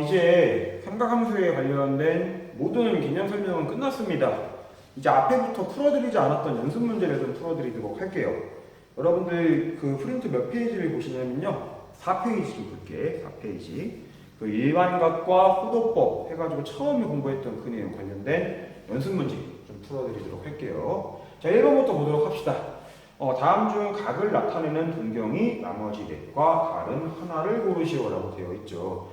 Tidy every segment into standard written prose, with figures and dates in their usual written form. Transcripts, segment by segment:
이제 삼각함수에 관련된 모든 개념 설명은 끝났습니다. 이제 앞에부터 풀어드리지 않았던 연습 문제를 좀 풀어드리도록 할게요. 여러분들 그 프린트 몇 페이지를 보시냐면요. 4페이지를 볼게. 4페이지. 그 일반각과 호도법 해가지고 처음에 공부했던 그 내용 관련된 연습 문제 좀 풀어드리도록 할게요. 자, 1번부터 보도록 합시다. 다음 중 각을 나타내는 동경이 나머지 넷과 다른 하나를 고르시오라고 되어 있죠.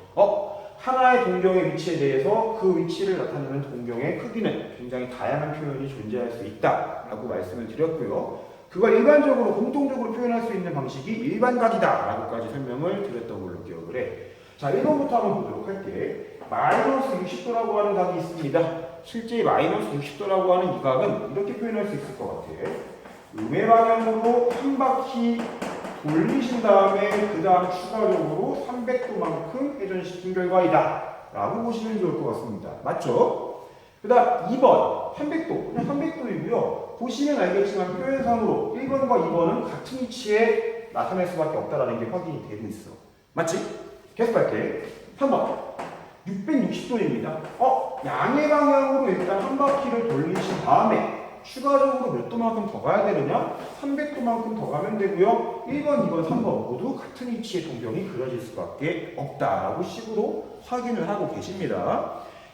하나의 동경의 위치에 대해서 그 위치를 나타내는 동경의 크기는 굉장히 다양한 표현이 존재할 수 있다라고 말씀을 드렸고요. 그걸 일반적으로 공통적으로 표현할 수 있는 방식이 일반각이다 라고까지 설명을 드렸던 걸로 기억을 해. 자, 1번부터 한번 보도록 할게. 마이너스 60도라고 하는 각이 있습니다. 실제 마이너스 60도라고 하는 이 각은 이렇게 표현할 수 있을 것 같아. 음의 방향으로 한 바퀴 돌리신 다음에 그 다음 추가적으로 300도만큼 회전시킨 결과이다 라고 보시면 좋을 것 같습니다. 맞죠? 그 다음 2번 300도 그냥 300도이고요. 보시면 알겠지만 표현상으로 1번과 2번은 같은 위치에 나타낼 수밖에 없다는 게 확인이 되고 있어. 맞지? 계속 갈게. 3번 660도입니다. 양의 방향으로 일단 한 바퀴를 돌리신 다음에 추가적으로 몇 도만큼 더 가야 되느냐? 300도만큼 더 가면 되고요. 1번, 2번, 3번 모두 같은 위치의 동경이 그려질 수밖에 없다라고 식으로 확인을 하고 계십니다.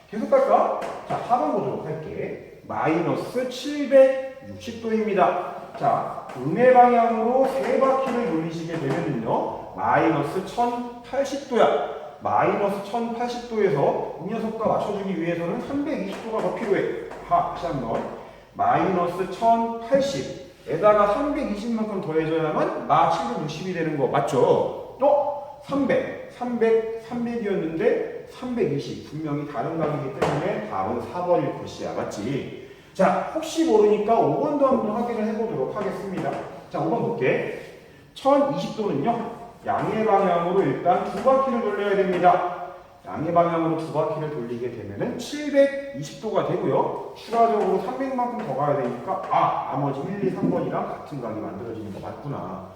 계속 갈까? 자, 4번 보도록 할게. 마이너스 760도입니다. 자, 음의 방향으로 세 바퀴를 돌리시게 되면요. 마이너스 1080도야. 마이너스 1080도에서 이 녀석과 맞춰주기 위해서는 320도가 더 필요해. 다시 한번. 마이너스 1080에다가 320만큼 더해줘야만 760이 되는 거 맞죠? 300이었는데 320 분명히 다른 각이기 때문에 답은 4번일 것이야. 맞지? 자, 혹시 모르니까 5번도 한번 확인을 해보도록 하겠습니다. 자, 5번 볼게. 1020도는요 양의 방향으로 일단 두 바퀴를 돌려야 됩니다. 양의 방향으로 두 바퀴를 돌리게 되면은 720도가 되고요. 추가적으로 300만큼 더 가야 되니까 나머지 1, 2, 3번이랑 같은 각이 만들어지는 거 맞구나.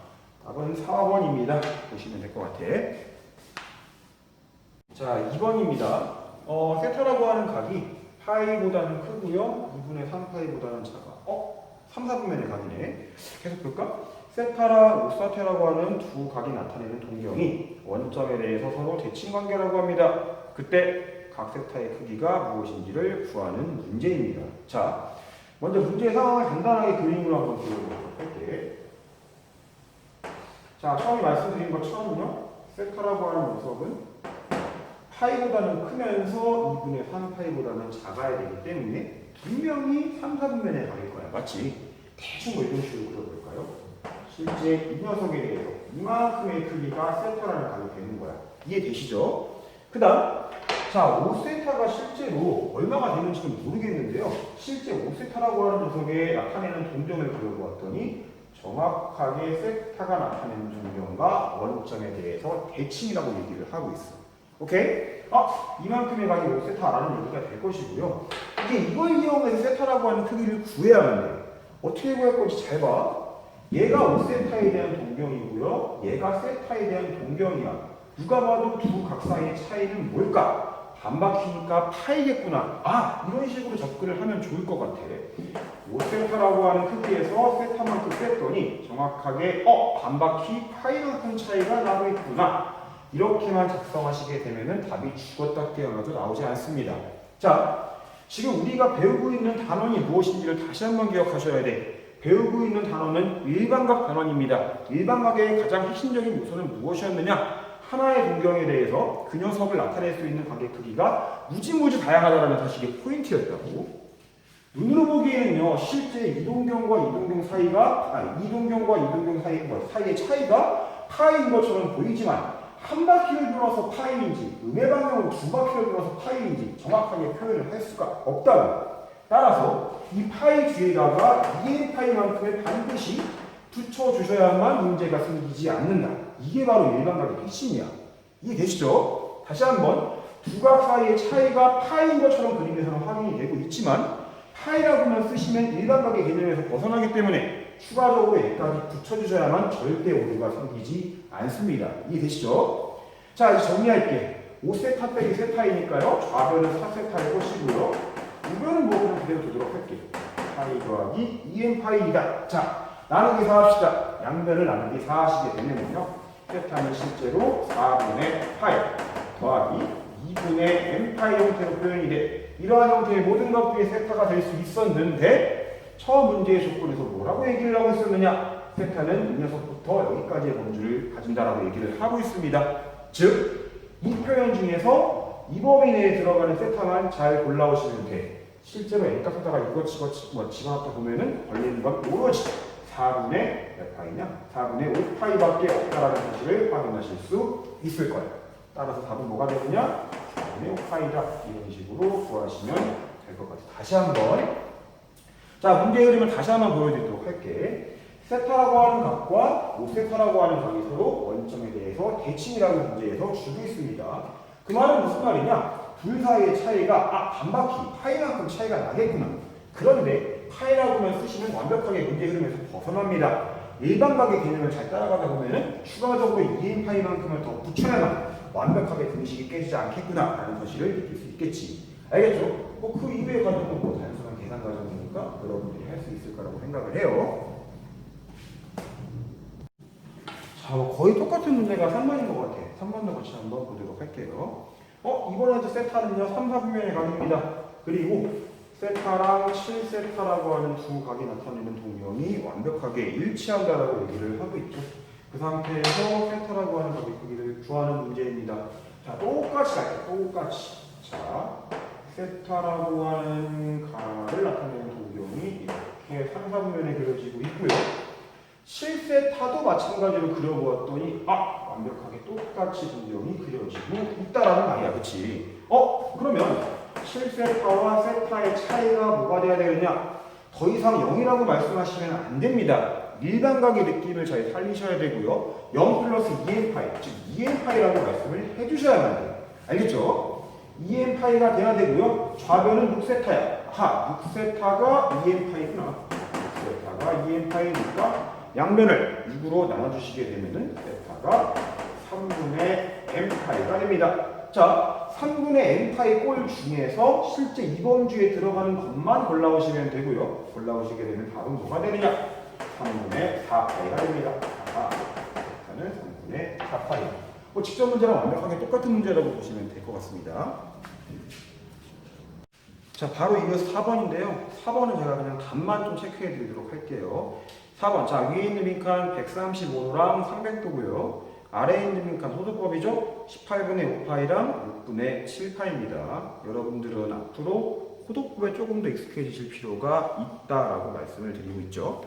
답은 4번입니다. 보시면 될 것 같아. 자, 2번입니다. 세타라고 하는 각이 파이보다는 크고요. 2분의 3파이보다는 작아. 3, 4분면의 각이네. 계속 볼까? 세타랑 오사테라고 하는 두 각이 나타내는 동경이 원점에 대해서 서로 대칭 관계라고 합니다. 그때 각 세타의 크기가 무엇인지를 구하는 문제입니다. 자, 먼저 문제의 상황을 간단하게 그림으로 한번 그려보도록 할게. 자, 처음에 말씀드린 것처럼요. 세타라고 하는 녀석은 파이보다는 크면서 2분의 3파이보다는 작아야 되기 때문에 분명히 3, 4분면의 각일 거야. 맞지? 대충 뭐 이런 식으로 그려볼까요? 실제 이 녀석에 대해서 이만큼의 크기가 세타라는 각이 되는 거야. 이해되시죠? 그 다음, 자, 5세타가 실제로 얼마가 되는지는 모르겠는데요. 실제 5세타라고 하는 녀석에 나타내는 동경을 그려보았더니 정확하게 세타가 나타내는 동경과 원점에 대해서 대칭이라고 얘기를 하고 있어. 오케이? 이만큼의 각이 5세타라는 얘기가 될 것이고요. 이제 이걸 이용해서 세타라고 하는 크기를 구해야만 돼. 어떻게 구할 건지 잘 봐. 얘가 5세타에 대한 동경이고요. 얘가 세타에 대한 동경이야. 누가 봐도 두 각 사이의 차이는 뭘까? 반바퀴니까 파이겠구나. 이런 식으로 접근을 하면 좋을 것 같아. 5세타라고 하는 크기에서 세타만큼 뺐더니 정확하게 반바퀴 파이만큼 차이가 나고 있구나. 이렇게만 작성하시게 되면 답이 죽었다 깨어나도 나오지 않습니다. 자, 지금 우리가 배우고 있는 단원이 무엇인지를 다시 한번 기억하셔야 돼. 배우고 있는 단원은 일반각 단원입니다. 일반각의 가장 핵심적인 요소는 무엇이었느냐? 하나의 동경에 대해서 그 녀석을 나타낼 수 있는 각의 크기가 무지무지 다양하다는 사실이 포인트였다고. 눈으로 보기에는요, 실제 이동경과 이동경 사이가, 이동경과 이동경 사이의 차이가 파이인 것처럼 보이지만, 한 바퀴를 돌아서 파이인지, 음의 방향으로 두 바퀴를 돌아서 파이인지 정확하게 표현을 할 수가 없다고. 따라서 이 파이 뒤에다가 2의 파이만큼의 반드시 붙여주셔야만 문제가 생기지 않는다. 이게 바로 일반각의 핵심이야. 이해되시죠? 다시 한번 두 각 사이의 차이가 파이인 것처럼 그림에서는 확인이 되고 있지만 파이라고만 쓰시면 일반각의 개념에서 벗어나기 때문에 추가적으로 얘까지 붙여주셔야만 절대 오류가 생기지 않습니다. 이해되시죠? 자, 이제 정리할게. 5세타 빼기 세타이니까요. 좌변은 4세타의 것이고요. 우변은 뭐 그냥 그대로 두도록 할게요. 파이 더하기 2n 파이이다. 자, 나누기 4 합시다. 양변을 나누기 4 하시게 되면요. 세타는 실제로 4분의 파이 더하기 2분의 n 파이 형태로 표현이 돼. 이러한 형태의 모든 것들이 세타가 될 수 있었는데 처음 문제의 조건에서 뭐라고 얘기를 하고 있었느냐? 세타는 이 녀석부터 여기까지의 범주를 가진다라고 얘기를 하고 있습니다. 즉, 이 표현 중에서 이 범위 내에 들어가는 세타만 잘 골라오시면 돼. 실제로 n값 세타가 이거 집어넣다 보면은 걸리는 건 오로지 4분의 몇 파이냐? 4분의 5파이밖에 없다라는 사실을 확인하실 수 있을 거예요. 따라서 답은 뭐가 되느냐? 4분의 5파이다. 이런 식으로 구하시면 될 것 같아요. 다시 한번. 자, 문제 흐름을 다시 한번 보여드리도록 할게. 세타라고 하는 값과 5세타라고 하는 값이 서로 원점에 대해서 대칭이라는 문제에서 주고 있습니다. 그 말은 무슨 말이냐? 둘 사이의 차이가 반바퀴, 파이만큼 차이가 나겠구나. 그런데 파이라고만 쓰시면 완벽하게 문제 흐름에서 벗어납니다. 일반각의 개념을 잘 따라가다 보면은 추가적으로 2n 파이만큼을 더 붙여야만 완벽하게 등식이 깨지지 않겠구나 라는 사실을 느낄 수 있겠지. 알겠죠? 뭐 그 이외의 과정은 뭐 단순한 계산 과정이니까 여러분들이 할 수 있을 거라고 생각을 해요. 자, 거의 똑같은 문제가 3번인 것 같아. 3번도 같이 한번 보도록 할게요. 이번에도 세타는요 3, 4분면의 각입니다. 그리고 세타랑 7세타라고 하는 두 각이 나타내는 동형이 완벽하게 일치한다라고 얘기를 하고 있죠. 그 상태에서 세타라고 하는 각의 크기를 구하는 문제입니다. 자, 똑같이 갈게요. 똑같이. 자, 세타라고 하는 각을 나타내는 동형이 이렇게 3, 4분면에 그려지고 있고요. 7세타도 마찬가지로 그려보았더니 완벽하게 똑같이 동형이 그려지고 있다라는 말이야. 그치? 그러면 7세타와 세타의 차이가 뭐가 돼야 되느냐? 더 이상 0이라고 말씀하시면 안 됩니다. 일반각의 느낌을 잘 살리셔야 되고요. 0 플러스 2n파이, 즉 2n파이라고 말씀을 해주셔야만 돼요. 알겠죠? 2n파이가 돼야 되고요. 좌변은 6세타야. 6세타가 2n파이구나. 6세타가 2n파이니까 양변을 6으로 나눠주시게 되면은 세타가 3분의 n파이가 됩니다. 자, 3분의 n파이 꼴 중에서 실제 이범주에 들어가는 것만 골라오시면 되고요. 골라오시게 되면 답은 뭐가 되느냐? 3분의 4파이가 됩니다. 세타는 3분의 4파이. 뭐 직접 문제랑 완벽하게 똑같은 문제라고 보시면 될 것 같습니다. 자, 바로 이어서 4번인데요. 4번은 제가 그냥 답만 좀 체크해 드리도록 할게요. 4번. 자, 위에 있는 빈칸 135도랑 300도고요. 아래에 있는 빈칸 호도법이죠. 18분의 5파이랑 6분의 7파입니다. 여러분들은 앞으로 호도법에 조금 더 익숙해지실 필요가 있다라고 말씀을 드리고 있죠.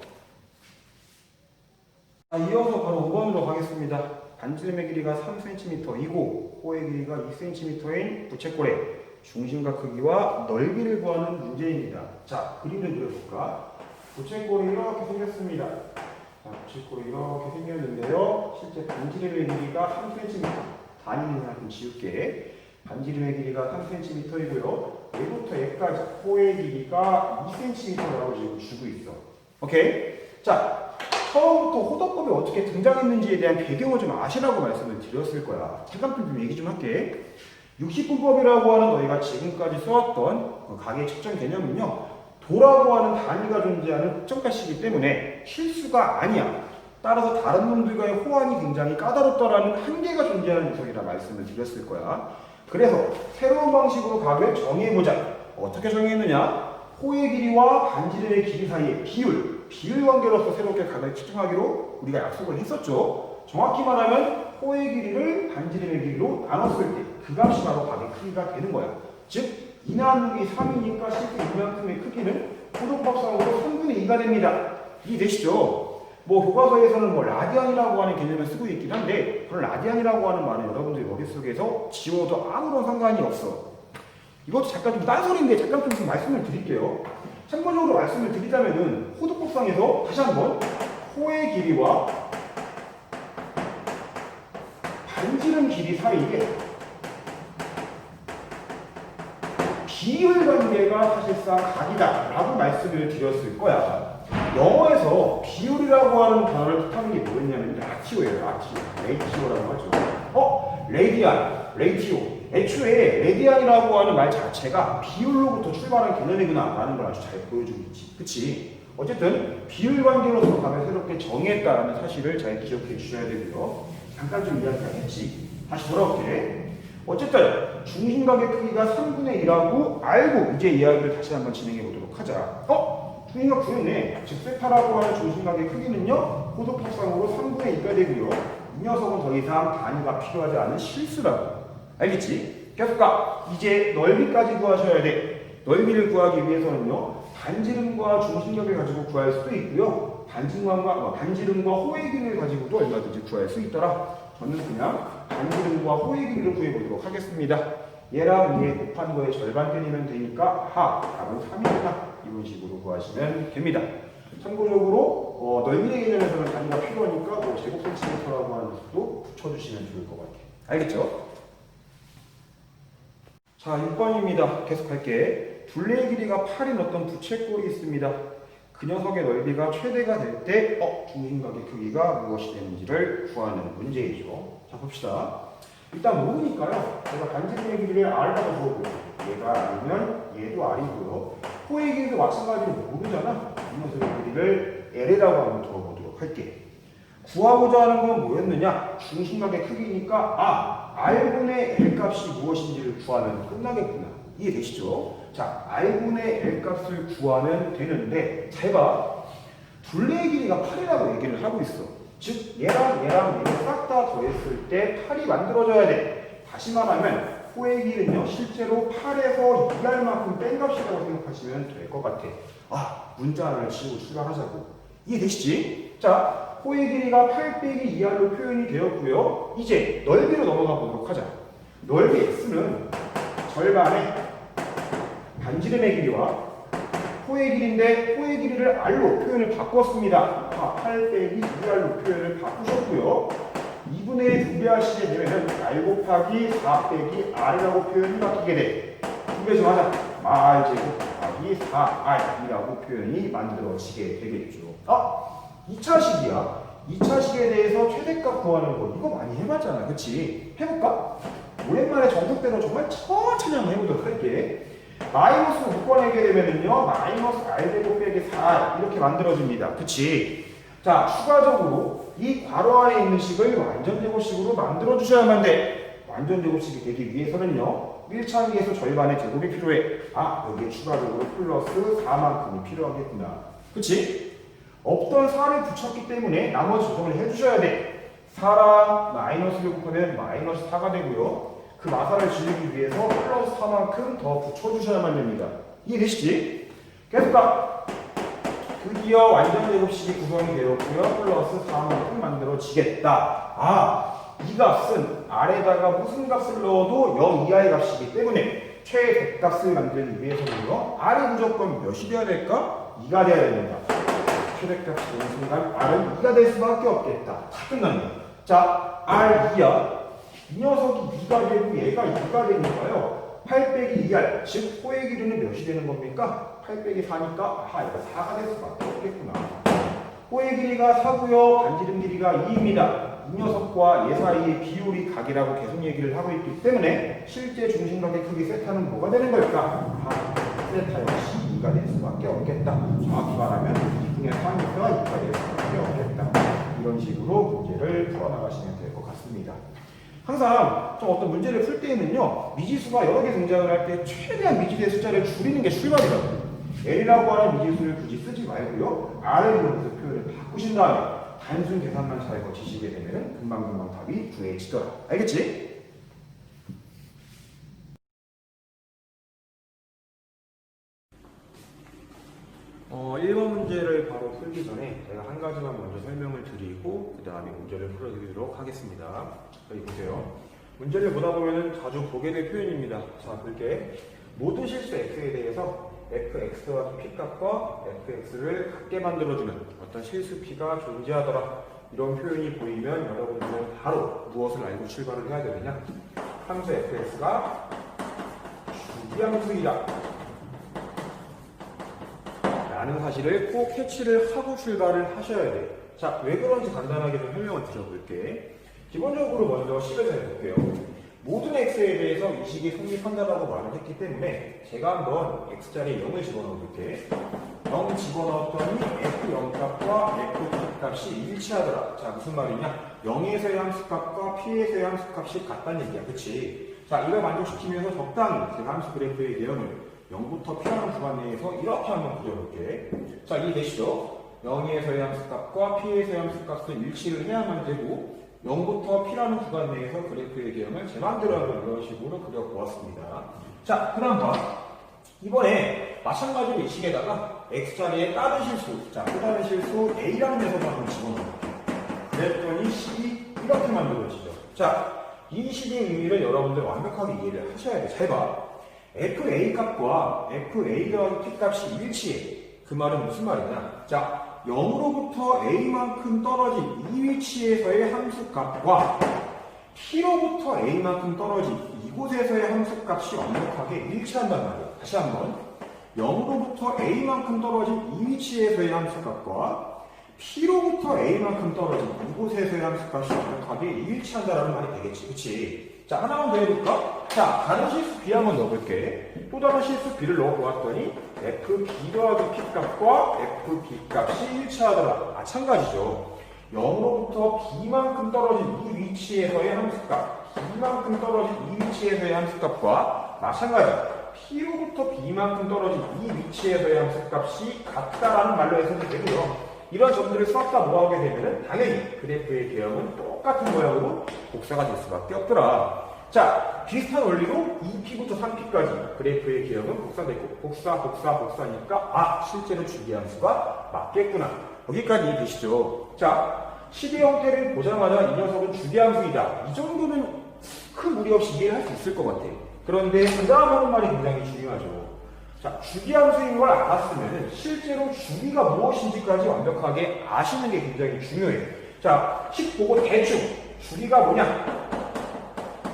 자, 이어서 바로 5번으로 가겠습니다. 반지름의 길이가 3cm이고 호의 길이가 2cm인 부채꼴의 중심과 크기와 넓이를 구하는 문제입니다. 자, 그림을 그려볼까? 부채꼴이 이렇게 생겼습니다. 자, 부채꼴이 이렇게 생겼는데요. 실제 반지름의 길이가 3cm. 단위는 좀 지울게. 반지름의 길이가 3cm이고요. 얘부터 얘까지 호의 길이가 2cm라고 지금 주고 있어. 오케이? 자, 처음부터 호도법이 어떻게 등장했는지에 대한 배경을 좀 아시라고 말씀을 드렸을 거야. 잠깐 좀 얘기 좀 할게. 60분법이라고 하는 너희가 지금까지 써왔던 각의 측정 개념은요. 도라고 하는 단위가 존재하는 특정가시이기 때문에 실수가 아니야. 따라서 다른 놈들과의 호환이 굉장히 까다롭다라는 한계가 존재하는 녀석이라 말씀을 드렸을 거야. 그래서 새로운 방식으로 각을 정의해보자. 어떻게 정의했느냐? 호의 길이와 반지름의 길이 사이의 비율 관계로서 새롭게 각을 측정하기로 우리가 약속을 했었죠. 정확히 말하면 호의 길이를 반지름의 길이로 나눴을 때 그 값이 바로 각의 크기가 되는 거야. 즉 2 나누기 3이니까 실제 이만큼의 크기는 호도법상으로 3분의 2가 됩니다. 이해되시죠? 뭐 교과서에서는 뭐 라디안이라고 하는 개념을 쓰고 있긴 한데 그런 라디안이라고 하는 말은 여러분들이 머릿속에서 지워도 아무런 상관이 없어. 이것도 잠깐 좀 딴소리인데 잠깐 좀 말씀을 드릴게요. 참고적으로 말씀을 드리자면은 호도법상에서 다시 한번 호의 길이와 반지름 길이 사이에 비율 관계가 사실상 각이다 라고 말씀을 드렸을 거야. 영어에서 비율이라고 하는 단어를 뜻하는 게 뭐였냐면 라티오예요. 라티오. 레이티오라고 하죠. 레이디안, 레이티오. 애초에 레디안이라고 하는 말 자체가 비율로부터 출발한 개념이구나 라는 걸 아주 잘 보여주고 있지. 그치? 어쨌든 비율 관계로서 값을 새롭게 정했다는 사실을 잘 기억해 주셔야 되고요. 잠깐 좀 이야기했지. 다시 돌아올게. 어쨌든 중심각의 크기가 3분의 1하고 알고 이제 이야기를 다시 한번 진행해 보도록 하자. 중심각 구했네. 즉 세타라고 하는 중심각의 크기는요 고속합상으로 3분의 2가 되고요. 이 녀석은 더 이상 단위가 필요하지 않은 실수라고. 알겠지? 계속 가. 이제 넓이까지 구하셔야 돼. 넓이를 구하기 위해서는요 반지름과 중심각을 가지고 구할 수도 있고요. 반지름과 호의 길이를 가지고도 얼마든지 구할 수 있더라. 저는 그냥 반지름과 호의 길이를 구해보도록 하겠습니다. 얘랑 얘 곱한 거에 절반 때리면 되니까 답은 3이구나. 이런 식으로 구하시면 됩니다. 참고적으로 넓이의 개념에서는 단위가 필요하니까 제곱 센티미터라고 하는 것도 붙여주시면 좋을 것 같아요. 알겠죠? 자, 6번입니다. 계속할게. 둘레의 길이가 8인 어떤 부채꼴이 있습니다. 그 녀석의 넓이가 최대가 될 때 중심각의 크기가 무엇이 되는지를 구하는 문제이죠. 자, 봅시다. 일단 모르니까요. 제가 반지름의 길이를 R라고 적어볼게요. 얘가 R이면 얘도 R이고요. 호의 길이도 마찬가지로 모르잖아. 이 녀석의 길이를 L이라고 한번 적어보도록 할게. 구하고자 하는 건 뭐였느냐? 중심각의 크기니까 R분의 L 값이 무엇인지를 구하면 끝나겠구나. 이해되시죠? 자, R분의 L 값을 구하면 되는데 제가 둘레의 길이가 8이라고 얘기를 하고 있어. 즉 얘랑 얘를 싹 다 더했을 때 8이 만들어져야 돼. 다시 말하면 호의 길이는요 실제로 8에서 2R만큼 뺀 값이라고 생각하시면 될 것 같아. 문자 하나를 지우고 출발하자고. 이해되시지? 자, 호의 길이가 8 빼기 2R로 표현이 되었고요. 이제 넓이로 넘어가 보도록 하자. 넓이 X는 절반의 반지름의 길이와 호의 길이인데 호의 길이를 R로 표현을 바꿨습니다. 8 빼기 2R로 표현을 바꾸셨고요. 2분의 1 2배하시게 되면 R 곱하기 4 빼기 R이라고 표현이 바뀌게 돼. 2배 좀 하자. R제곱 곱하기 4R이라고 표현이 만들어지게 되겠죠. 2차식이야. 2차식에 대해서 최대값 구하는 거 이거 많이 해봤잖아. 그치? 해볼까? 오랜만에 정석대로 정말 천천히 한번 해보도록 할게. 마이너스 6번 하게 되면은요 마이너스 R제곱 빼기 4 이렇게 만들어집니다. 그치? 자, 추가적으로 이 괄호 안에 있는 식을 완전제곱식으로 만들어주셔야만 돼. 완전제곱식이 되기 위해서는요 1차식에서 절반의 제곱이 필요해. 여기에 추가적으로 플러스 4만큼이 필요하겠구나. 그치? 없던 4를 붙였기 때문에 나머지 조정을 해주셔야 돼. 4랑 마이너스를 곱하면 마이너스 4가 되고요. 그 마사를 지우기 위해서 플러스 4만큼 더 붙여주셔야만 됩니다. 이해되시지? 계속 가. 드디어 완전제곱식이 구성이 되었고요. 플러스 4만큼 만들어지겠다. 이 값은 아래다가 무슨 값을 넣어도 0 이하의 값이기 때문에 최대값을 만들기 위해서는요. R이 무조건 몇이 돼야 될까? 2가 돼야 됩니다. 최대값이 되는 순간 R은 2가 될 수밖에 없겠다. 다 끝났네요. 자, R 2야. 이 녀석이 2가 되고 얘가 2가 되니까요. 8 빼기 2R, 즉 호의 길이는 몇이 되는 겁니까? 8 빼기 4니까 얘가 4가 될 수밖에 없겠구나. 호의 길이가 4고요. 반지름 길이가 2입니다. 이 녀석과 얘 사이의 비율이 각이라고 계속 얘기를 하고 있기 때문에 실제 중심각의 크기 세타는 뭐가 되는 걸까? 세타 역시 2가 될 수밖에 없겠다. 정확히 말하면 2분의 3이니까 2가 될 수밖에 없겠다. 이런 식으로 문제를 풀어나가시면 될 것 같습니다. 항상 좀 어떤 문제를 풀 때에는요 미지수가 여러 개 등장을 할 때 최대한 미지수의 숫자를 줄이는 게 출발이거든요. L이라고 하는 미지수를 굳이 쓰지 말고요 R을 이용해서 표현을 바꾸신 다음에 단순 계산만 잘 거치시게 되면 금방금방 답이 구해지더라. 알겠지? 어, 1번 문제를 바로 풀기 전에 제가 한 가지만 먼저 설명을 드리고 그 다음에 문제를 풀어드리도록 하겠습니다. 여기 보세요. 문제를 보다 보면 자주 보게 될 표현입니다. 자, 볼게. 모든 실수 x에 대해서 fx와 p값과 fx를 같게 만들어주는 어떤 실수 p가 존재하더라. 이런 표현이 보이면 여러분들은 바로 무엇을 알고 출발을 해야 되느냐? 함수 fx가 주기함수이다 라는 사실을 꼭 캐치를 하고 출발을 하셔야 돼요. 자, 왜 그런지 간단하게 좀 설명을 드려볼게. 기본적으로 먼저 식을 잘 볼게요. 모든 x에 대해서 이 식이 성립한다라고 말을 했기 때문에 제가 한번 x자리에 0을 집어넣어 볼게. 0 집어넣었더니 f0 값과 f2 값이 일치하더라. 자, 무슨 말이냐? 0에서의 함수값과 p에서의 함수값이 같다는 얘기야. 그치? 자, 이걸 만족시키면서 적당히 제가 함수 그래프의 개형을 0부터 p라는 구간 내에서 이렇게 한번 그려볼게. 자, 이해되시죠? 0에서의 함수값과 p에서의 함수값은 일치를 해야만 되고 0부터 p라는 구간 내에서 그래프의 개형을 제 마음대로 하는 이런 식으로 그려보았습니다. 자, 그럼 봐. 이번에 마찬가지로 이 식에다가 x자리에 다른 실수, 자, 또 다른 실수 a라는 녀석을 한번 집어넣을게요. 그랬더니 식이 이렇게 만들어지죠. 자, 이 식의 의미를 여러분들 완벽하게 이해를 하셔야 돼. 잘 봐. fa 값과 fa 더하기 p 값이 일치해. 그 말은 무슨 말이냐? 자, 0으로부터 a만큼 떨어진 이 위치에서의 함수값과 p로부터 a만큼 떨어진 이곳에서의 함수값이 완벽하게 일치한단 말이에요. 다시 한번 0으로부터 a만큼 떨어진 이 위치에서의 함수값과 p로부터 a만큼 떨어진 이곳에서의 함수값이 완벽하게 일치한다는 말이 되겠지. 그치? 자, 하나만 더 해볼까? 자, 다른 실수 b 한번 넣어볼게. 또 다른 실수 b를 넣어보았더니 fb 더하기 p 값과 fb 값이 일치하더라. 마찬가지죠. 0으로부터 b만큼 떨어진 이 위치에서의 함수값, b만큼 떨어진 이 위치에서의 함수값과 마찬가지. p로부터 b만큼 떨어진 이 위치에서의 함수값이 같다라는 말로 해석이 되고요. 이런 점들을 수학과 뭐하게 되면은 당연히 그래프의 개형은 똑같은 모양으로 복사가 될 수밖에 없더라. 자, 비슷한 원리로 2p부터 3p까지 그래프의 개형은 복사되고 복사니까 아, 실제로 주기함수가 맞겠구나. 여기까지 이해되시죠? 자, 식의 형태를 보자마자 이 녀석은 주기함수이다. 이 정도는 큰 무리 없이 이해를 할 수 있을 것 같아. 그런데 그 다음 하는 말이 굉장히 중요하죠. 자, 주기함수인 걸 알았으면 실제로 주기가 무엇인지까지 완벽하게 아시는 게 굉장히 중요해요. 자, 식 보고 대충 주기가 뭐냐?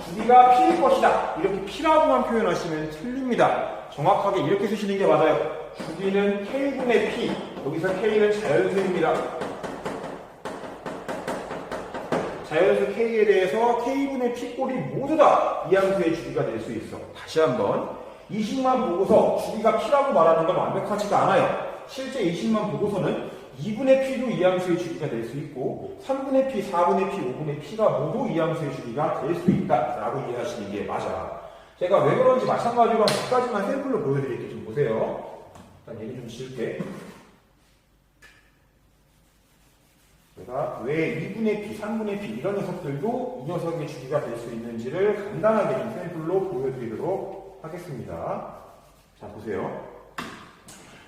주기가 p일 것이다. 이렇게 p라고만 표현하시면 틀립니다. 정확하게 이렇게 쓰시는 게 맞아요. 주기는 k분의 p. 여기서 k는 자연수입니다. 자연수 k에 대해서 k분의 p꼴이 모두 다 이 함수의 주기가 될 수 있어. 다시 한번. 이 식만 보고서 주기가 p라고 말하는 건 완벽하지가 않아요. 실제 이 식만 보고서는 2분의 p도 이 함수의 주기가 될 수 있고 3분의 p, 4분의 p, 5분의 p가 모두 이 함수의 주기가 될 수 있다라고 이해하시는 게 맞아. 제가 왜 그런지 마찬가지로 한 몇 가지만 샘플로 보여드릴게요. 좀 보세요. 일단 얘기 좀 지을게. 제가 왜 2분의 p, 3분의 p 이런 녀석들도 이 녀석의 주기가 될 수 있는지를 간단하게 좀 샘플로 보여드리도록 하겠습니다. 자, 보세요.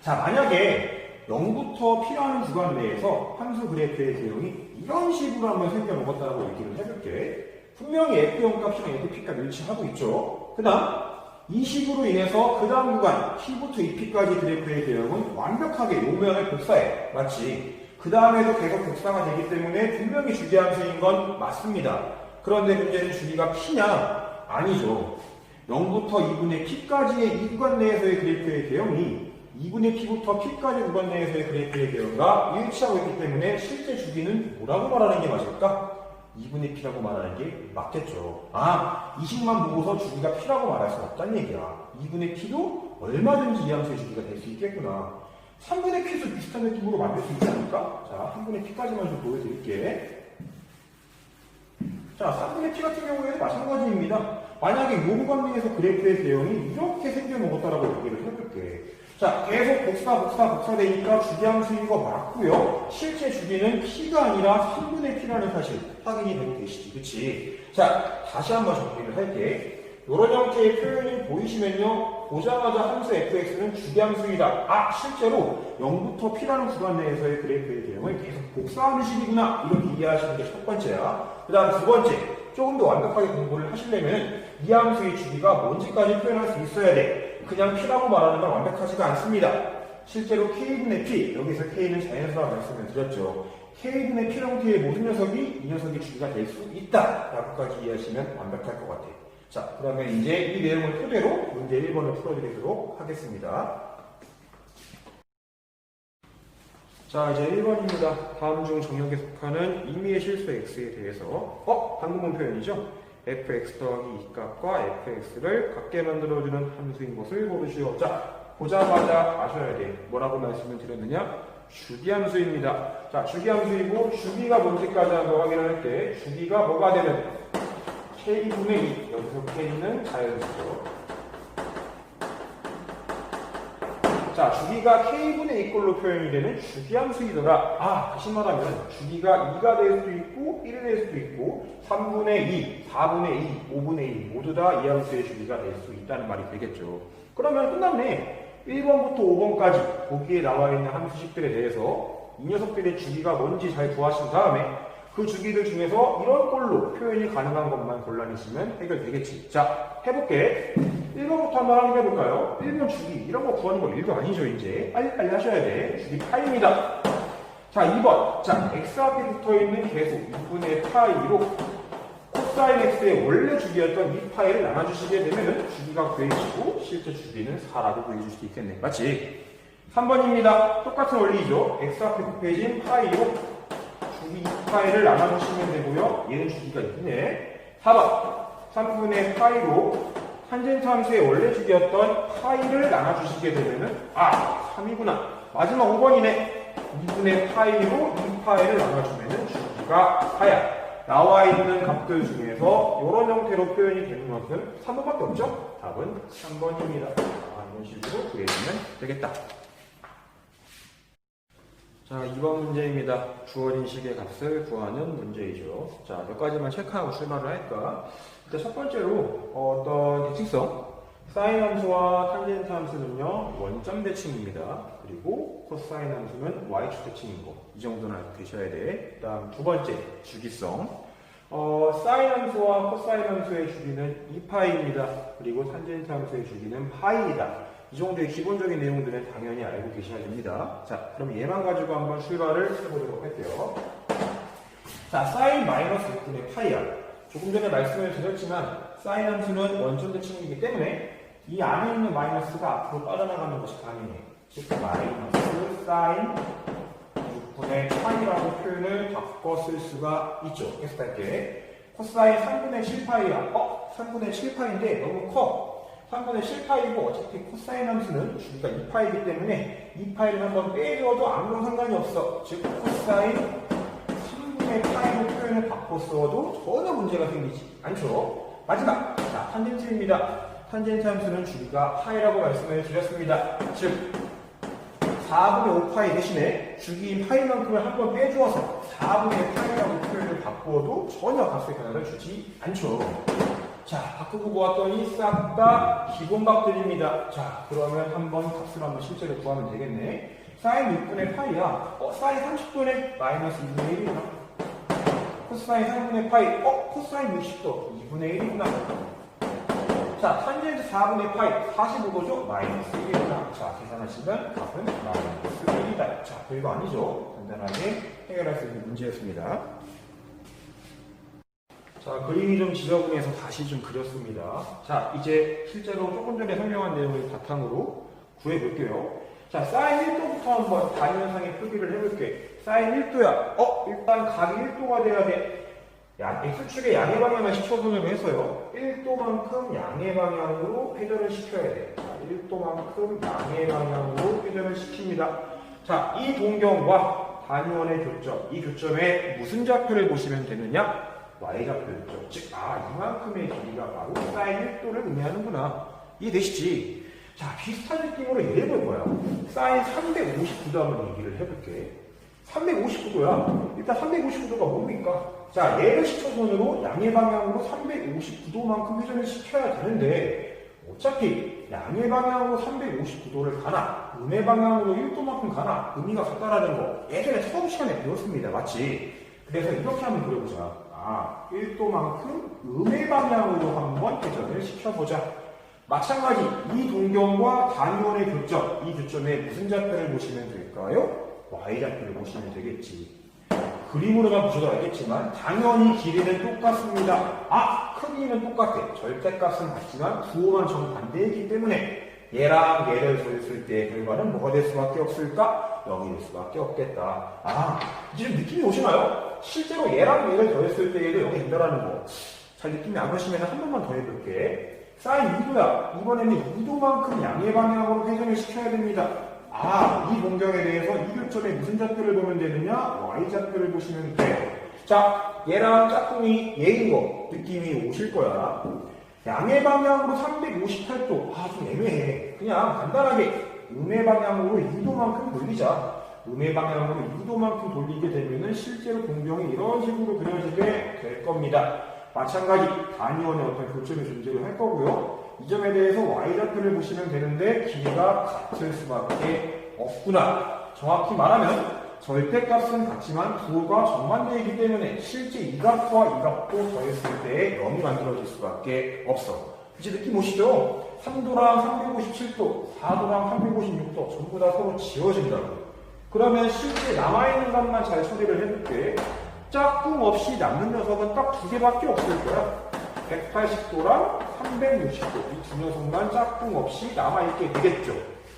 자, 만약에 0부터 p라는 구간 내에서 함수 그래프의 개형이 이런 식으로 한번 생겨먹었다고 얘기를 해볼게. 분명히 f0 값이랑 fp 값 일치하고 있죠. 그 다음 이 식으로 인해서 그 다음 구간 p부터 2p까지 그래프의 개형은 완벽하게 요 모양을 복사해. 맞지? 그 다음에도 계속 복사가 되기 때문에 분명히 주기함수인 건 맞습니다. 그런데 문제는 주기가 p냐? 아니죠. 0부터 2분의 p까지의 이 구간 내에서의 그래프의 개형이 2분의 p부터 p까지 구간 내에서의 그래프의 개형과 일치하고 있기 때문에 실제 주기는 뭐라고 말하는 게 맞을까? 2분의 p라고 말하는 게 맞겠죠. 아, 이 식만 보고서 주기가 p라고 말할 수 없다는 얘기야. 2분의 p도 얼마든지 이 함수의 주기가 될 수 있겠구나. 3분의 p도 비슷한 느낌으로 만들 수 있지 않을까? 자, 3분의 p까지만 좀 보여드릴게. 자, 3분의 p 같은 경우에는 마찬가지입니다. 만약에 요 구간 내에서 그래프의 개형이 이렇게 생겨먹었다라고 얘기를 해볼게. 자, 계속 복사되니까 주기함수인 거 맞고요. 실제 주기는 p가 아니라 3분의 p라는 사실 확인이 되고 계시지, 그치? 자, 다시 한번 정리를 할게. 이런 형태의 표현이 보이시면요, 보자마자 함수 fx는 주기함수이다. 아, 실제로 0부터 p라는 구간 내에서의 그래프의 개형을 계속 복사하는 식이구나. 이렇게 이해하시는 게 첫 번째야. 그 다음 두 번째, 조금 더 완벽하게 공부를 하시려면 이 함수의 주기가 뭔지까지 표현할 수 있어야 돼. 그냥 p라고 말하는 건 완벽하지가 않습니다. 실제로 k분의 p, 여기서 k는 자연수라고 말씀을 드렸죠. k분의 p 형태의 모든 녀석이 이 녀석의 주기가 될 수 있다. 라고까지 이해하시면 완벽할 것 같아요. 자, 그러면 이제 이 내용을 토대로 문제 1번을 풀어드리도록 하겠습니다. 자, 이제 1번입니다. 다음 중 정역에 속하는 임의의 실수 x에 대해서 방금 본 표현이죠. fx 더하기 이 값과 fx를 같게 만들어주는 함수인 것을 고르시오. 자, 보자마자 아셔야 돼. 뭐라고 말씀을 드렸느냐? 주기함수입니다. 자, 주기함수이고 주기가 뭔지까지 한번 확인할게. 주기가 뭐가 되면 k분의 2. 여기서 k는 자연수죠. 자, 주기가 k분의 2꼴로 표현이 되는 주기함수이더라. 다시 말하면 주기가 2가 될 수도 있고 1이 될 수도 있고 3분의 2, 4분의 2, 5분의 1 모두 다 이 함수의 주기가 될 수 있다는 말이 되겠죠. 그러면 끝났네. 1번부터 5번까지 거기에 나와 있는 함수식들에 대해서 이 녀석들의 주기가 뭔지 잘 구하신 다음에 그 주기들 중에서 이런 꼴로 표현이 가능한 것만 골라내시면 해결되겠지. 자, 해볼게. 1번부터 한번 확인해볼까요? 1번 주기. 이런 거 구하는 거 1도 아니죠, 이제. 빨리빨리 하셔야 돼. 주기 파입니다. 자, 2번. 자, x 앞에 붙어있는 계수 2분의 파이로 코사인 x의 원래 주기였던 이 파이를 나눠주시게 되면 주기가 구해지고 실제 주기는 4라고 구해줄 수 있겠네. 맞지? 3번입니다. 똑같은 원리죠. x 앞에 곱해진 파이로 주기 2파이를 나눠주시면 되고요. 얘는 주기가 있네. 4번. 3분의 파이로 탄젠트 함수의 원래 주기였던 파이를 나눠주시게 되면은 3이구나. 마지막 5번이네. 2분의 파이로 2파이를 나눠주면은 주기가 4야. 나와 있는 값들 중에서 이런 형태로 표현이 되는 것은 3번밖에 없죠? 답은 3번입니다. 이런 식으로 구해주면 되겠다. 자, 2번 문제입니다. 주어진 식의 값을 구하는 문제이죠. 자, 몇 가지만 체크하고 출발을 할까? 일단 첫 번째로 어떤 대칭성, 사인 함수와 탄젠트 함수는요 원점 대칭입니다. 그리고 코사인 함수는 y축 대칭인 거, 이 정도는 알고 계셔야 돼. 그다음 두 번째 주기성, 사인 함수와 코사인 함수의 주기는 2파이입니다. 그리고 탄젠트 함수의 주기는 파이이다. 이 정도의 기본적인 내용들은 당연히 알고 계셔야 됩니다. 자, 그럼 얘만 가지고 한번 출발을 해보도록 할게요. 자, 사인 마이너스 6분의 파이야. 조금 전에 말씀을 드렸지만 사인 함수는 원점 대칭이기 때문에 이 안에 있는 마이너스가 앞으로 빠져나가는 것이 가능해. 즉 마이너스 사인 6분의 파이라고 표현을 바꿔 쓸 수가 있죠. 계속 할게. 코사인 3분의 7파이야. 3분의 7파인데 너무 커. 3분의 7파이고 어차피 코사인 함수는 주기가 2파이기 때문에 2파이를 한번 빼줘도 아무런 상관이 없어. 즉 코사인 3분의 파이로 표현을 바꿔 써도 전혀 문제가 생기지 않죠. 마지막, 자, 탄젠트입니다. 탄젠트 함수는 주기가 파이라고 말씀을 드렸습니다. 즉 4분의 5파이 대신에 주기인 파이만큼을 한번 빼주어서 4분의 파이라고 표현을 바꾸어도 전혀 값의 변화를 주지 않죠. 자, 바꾸고 보았더니 싹 다 기본 값들입니다. 자, 그러면 한번 값을 한번 실제로 구하면 되겠네. 사인 6분의 파이야. 사인 30분의 마이너스 2분의 1이구나. 코사인 3분의 파이. 코사인 60도 2분의 1이구나. 자, 탄젠트 4분의 파이 45도죠? 마이너스 1이구나. 자, 계산하시면 값은 마이너스 1이다. 자, 별거 아니죠? 간단하게 해결할 수 있는 문제였습니다. 자, 그림이 좀 지저분해서 다시 좀 그렸습니다. 자, 이제 실제로 조금 전에 설명한 내용을 바탕으로 구해볼게요. 자, 사인 1도부터 한번 단위현상의 표기를 해볼게. 사인 1도야. 일단 각이 1도가 돼야 돼. X축의 양의 방향을 시켜보려고 해서요. 1도만큼 양의 방향으로 회전을 시켜야 돼. 자, 1도만큼 양의 방향으로 회전을 시킵니다. 자, 이 동경과 단위원의 교점, 이 교점에 무슨 좌표를 보시면 되느냐? y좌표였죠. 즉, 이만큼의 길이가 바로 사인 1도를 의미하는구나. 이해되시지? 자, 비슷한 느낌으로 얘를 볼 거야. 사인 359도 한번 얘기를 해볼게. 359도야. 일단 359도가 뭡니까? 자, 얘를 시초선으로 양의 방향으로 359도만큼 회전을 시켜야 되는데 어차피 양의 방향으로 359도를 가나 음의 방향으로 1도만큼 가나 의미가 같다라는 거 예전에 처음 시간에 배웠습니다. 맞지? 그래서 이렇게 한번 그려보자. 1도만큼 음의 방향으로 한번 회전을 시켜보자. 마찬가지 이 동경과 단위원의 교점, 이 교점에 무슨 좌표를 보시면 될까요? y좌표를 보시면 되겠지. 그림으로만 보셔도 알겠지만 당연히 길이는 똑같습니다. 크기는 똑같아. 절대값은 같지만 구호만 정반대이기 때문에 얘랑 얘를 더했을 때 결과는 뭐가 될 수밖에 없을까? 0이 될 수밖에 없겠다. 이제 좀 느낌이 오시나요? 실제로 얘랑 얘를 더했을 때 얘도 0이 된다는 거. 잘 느낌이 안 오시면 한 번만 더 해볼게. 사인 2도야. 이번에는 2도만큼 양의 방향으로 회전을 시켜야 됩니다. 이 공경에 대해서 이교점에 무슨 좌표를 보면 되느냐? y좌표를 보시면 돼. 자, 얘랑 짝꿍이 얘인 거 느낌이 오실 거야. 양의 방향으로 358도. 좀 애매해. 그냥 간단하게 음의 방향으로 2도만큼 돌리자. 음의 방향으로 2도만큼 돌리게 되면은 실제로 공경이 이런 식으로 그려지게 될 겁니다. 마찬가지 단위원의 어떤 교점이 존재를 할 거고요. 이 점에 대해서 y좌표를 보시면 되는데 길이가 같을 수밖에 없구나. 정확히 말하면 절대값은 같지만 부호가 정반대이기 때문에 실제 이 값과 이 값도 더했을 때 0이 만들어질 수밖에 없어. 이제 느낌 오시죠? 3도랑 357도, 4도랑 356도 전부 다 서로 지워진다고. 그러면 실제 남아있는 값만 잘 처리를 해볼게. 짝꿍 없이 남는 녀석은 딱 두 개밖에 없을 거야. 180도랑 360도. 이 두 녀석만 짝꿍 없이 남아있게 되겠죠.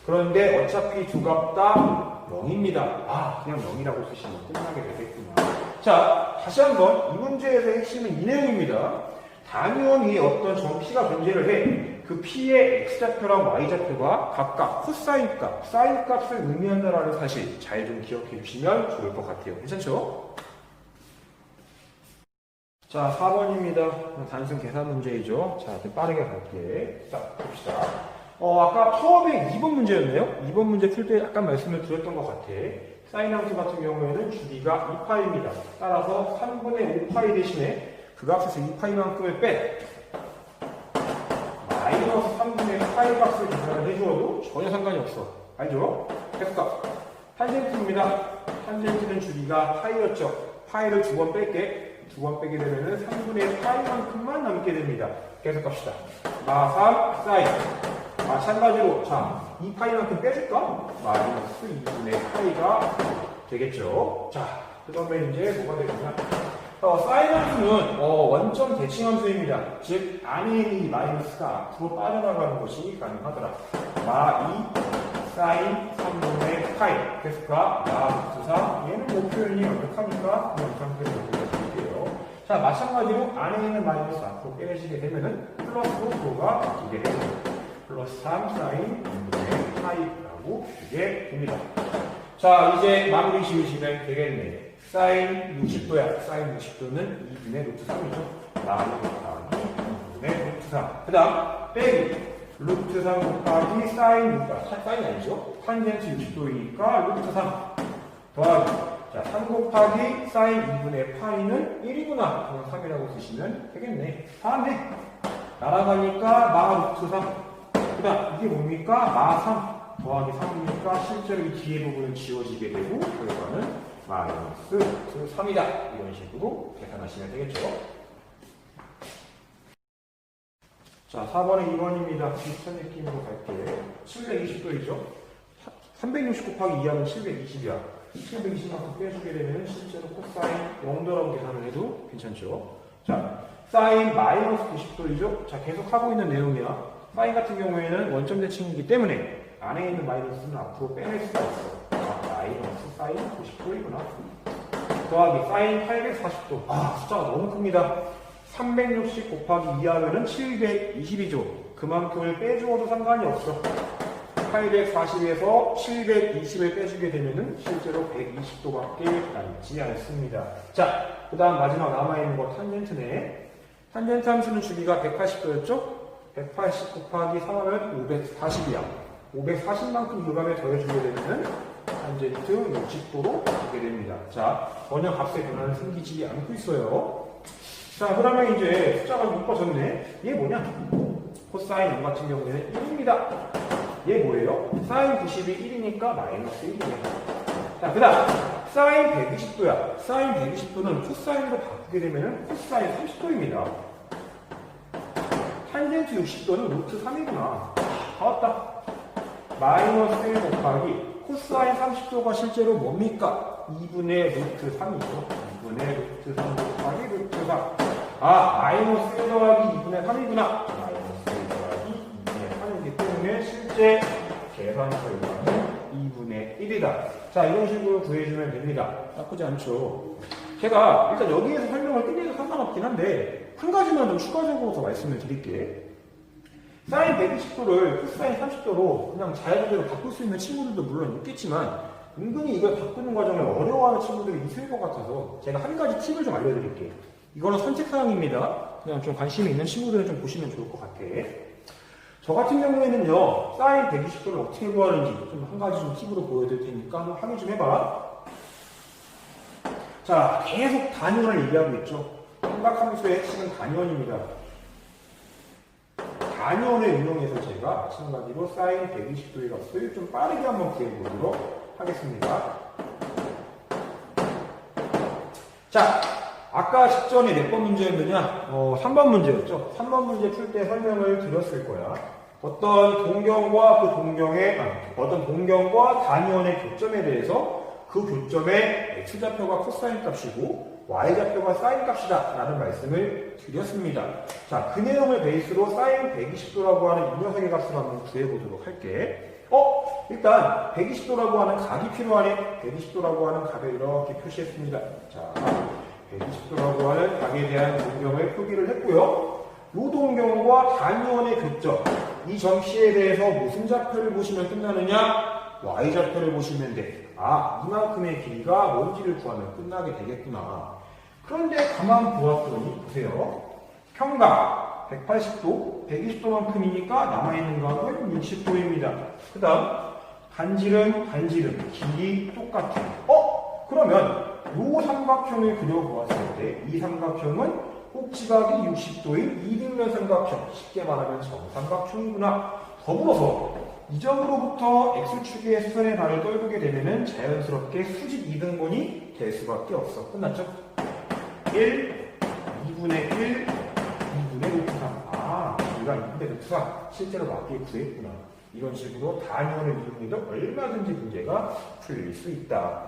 그런데 어차피 두 값 다 0입니다. 그냥 0이라고 쓰시면 끝나게 되겠구나. 자, 다시 한번 이 문제에서의 핵심은 이 내용입니다. 단위원 위에 어떤 정피가 존재를 해. 그 P의 X좌표랑 Y좌표가 각각 코사인 값, 사인 값을 의미한다는 사실 잘 좀 기억해 주시면 좋을 것 같아요. 괜찮죠? 자, 4번입니다. 단순 계산 문제이죠. 자, 좀 빠르게 갈게. 자, 봅시다. 아까 처음에 2번 문제였네요. 2번 문제 풀 때 약간 말씀을 드렸던 것 같아. 사인 함수 같은 경우에는 주기가 2파입니다. 따라서 3분의 5파이 대신에 그 값에서 2파이만큼을 빼 마이너스 3분의 파이 값을 계산을 해주어도 전혀 상관이 없어. 알죠? X값. 탄젠트입니다. 탄젠트는 주기가 파이였죠. 파이를 두 번 뺄게. 두 번 빼게 되면은 3분의 파이만큼만 남게 됩니다. 계속 갑시다. 마3 사인. 마찬가지로, 자, 2파이만큼 빼줄까? 마이너스 2분의 파이가 되겠죠. 자, 그 다음에 이제 뭐가 되느냐? 사인 함수는 원점 대칭 함수입니다. 즉, 안에 있는 이 마이너스가 앞으로 빠져나가는 것이 가능하더라. 마2 사인 3분의 파이. 계속가 마 루트 3. 얘는 뭐 표현이 완벽하니까 그냥 이 상태로 보여드릴게요. 자, 마찬가지로 안에 있는 마이너스 앞으로 빼내시게 되면은 플러스로 부호가 바뀌게 됩니다. 플러스 3 사인 2분의 파이라고 주게 됩니다. 자, 이제 마무리 지으시면 되겠네. 사인 60도야. 사인 60도는 2분의 루트 3이죠. 마이너스 2분의 루트 3. 그 다음, 빼기. 루트 3 곱하기 사인 6가, 사인이 아니죠. 탄젠트 60도이니까 루트 3. 더하기. 자, 3 곱하기 사인 2분의 파이는 1이구나. 그럼 3이라고 쓰시면 되겠네. 다음에, 날아가니까 마 루트 3. 그 다음, 이게 뭡니까? 마 3. 더하기 3이니까 실제로 이 뒤에 부분은 지워지게 되고, 결과는 마이너스 루트 3이다. 이런 식으로 계산하시면 되겠죠. 자, 4번에 2번입니다. 비슷한 느낌으로 갈게요. 720도이죠? 360 곱하기 2하면 720이야. 720만큼 빼주게 되면 실제로 코사인 0도라고 계산을 해도 괜찮죠? 자, 사인 마이너스 90도이죠? 자, 계속 하고 있는 내용이야. 사인 같은 경우에는 원점 대칭이기 때문에 안에 있는 마이너스는 앞으로 빼낼 수가 있어. 마이너스 사인 90도이구나. 더하기 사인 840도. 숫자가 너무 큽니다. 360 곱하기 2 하면은 720이죠. 그만큼을 빼주어도 상관이 없어. 840에서 720을 빼주게 되면은 실제로 120도밖에 남지 않습니다. 자, 그 다음 마지막 남아있는 거 탄젠트네. 탄젠트 함수는 주기가 180도였죠? 180 곱하기 3하면 540이야. 540만큼 유감에 더해주게 되면은 탄젠트 60도로 바뀌게 됩니다. 자, 전혀 값의 변화는 생기지 않고 있어요. 자, 그러면 이제 숫자가 묶어졌네. 얘 뭐냐? 코사인 0 같은 경우에는 1입니다. 얘 뭐예요? 사인 90이 1이니까 마이너스 1이에요. 자, 그 다음 사인 120도야. 사인 120도는 코사인으로 바꾸게 되면 코사인 30도입니다. 탄젠트 60도는 루트 3이구나. 다 왔다. 마이너스 1 곱하기 코사인 30도가 실제로 뭡니까? 2분의 루트 3이죠. 2분의 루트 3 곱하기 루트 3. 마이너스 1 더하기 2분의 3이구나. 마이너스 1 더하기 2분의 3이기 때문에 실제 계산 결과는 2분의 1이다. 자, 이런 식으로 구해주면 됩니다. 나쁘지 않죠. 제가 일단 여기에서 설명을 끝내도 상관없긴 한데 한 가지만 좀 추가적으로 더 말씀을 드릴게. 사인 120도를 코사인 30도로 그냥 자연스대로 바꿀 수 있는 친구들도 물론 있겠지만 은근히 이걸 바꾸는 과정을 어려워하는 친구들이 있을 것 같아서 제가 한 가지 팁을 좀 알려드릴게요. 이거는 선택사항입니다. 그냥 좀 관심이 있는 친구들은 좀 보시면 좋을 것 같아. 저 같은 경우에는요, 사인 120도를 어떻게 구하는지 좀 한 가지 좀 팁으로 보여드릴 테니까 한번 확인 좀 해봐. 자, 계속 단위원을 얘기하고 있죠. 삼각함수의 핵심은 단위원입니다. 단위원을 이용해서 제가 마찬가지로 사인 120도의 값을 좀 빠르게 한번 구해보도록 하겠습니다. 자, 아까 직전에 몇 번 문제였느냐? 3번 문제였죠. 3번 문제 풀 때 설명을 드렸을 거야. 어떤 동경과 단위원의 교점에 대해서 그 교점의 x좌표가 코사인 값이고 y좌표가 사인 값이다 라는 말씀을 드렸습니다. 자, 그 내용을 베이스로 사인 120도라고 하는 이 녀석의 값을 한번 구해보도록 할게. 일단 120도라고 하는 각이 필요하네. 120도라고 하는 각을 이렇게 표시했습니다. 자, 120도라고 하는 각에 대한 동경을 표기를 했고요. 이 동경과 단위원의 교점, 이 점씨에 대해서 무슨 좌표를 보시면 끝나느냐? y좌표를 보시면 돼. 이만큼의 길이가 뭔지를 구하면 끝나게 되겠구나. 그런데 가만 보았더니 보세요. 평각 180도, 120도만큼이니까 남아있는 각은 60도입니다. 그 다음 반지름, 길이 똑같아. 그러면 이 삼각형을 그려보았을 때 이 삼각형은 꼭지각이 60도인 이등변 삼각형, 쉽게 말하면 정삼각형이구나. 더불어서 이 점으로부터 x축의 수선의 발을 떨구게 되면 자연스럽게 수직 이등분이 될 수밖에 없어. 끝났죠? 1, 2분의 1, 2분의 루트 3. 우리가 2분의 루트 3 실제로 맞게 구했구나. 이런 식으로 단위원을 이용해도 얼마든지 문제가 풀릴 수 있다.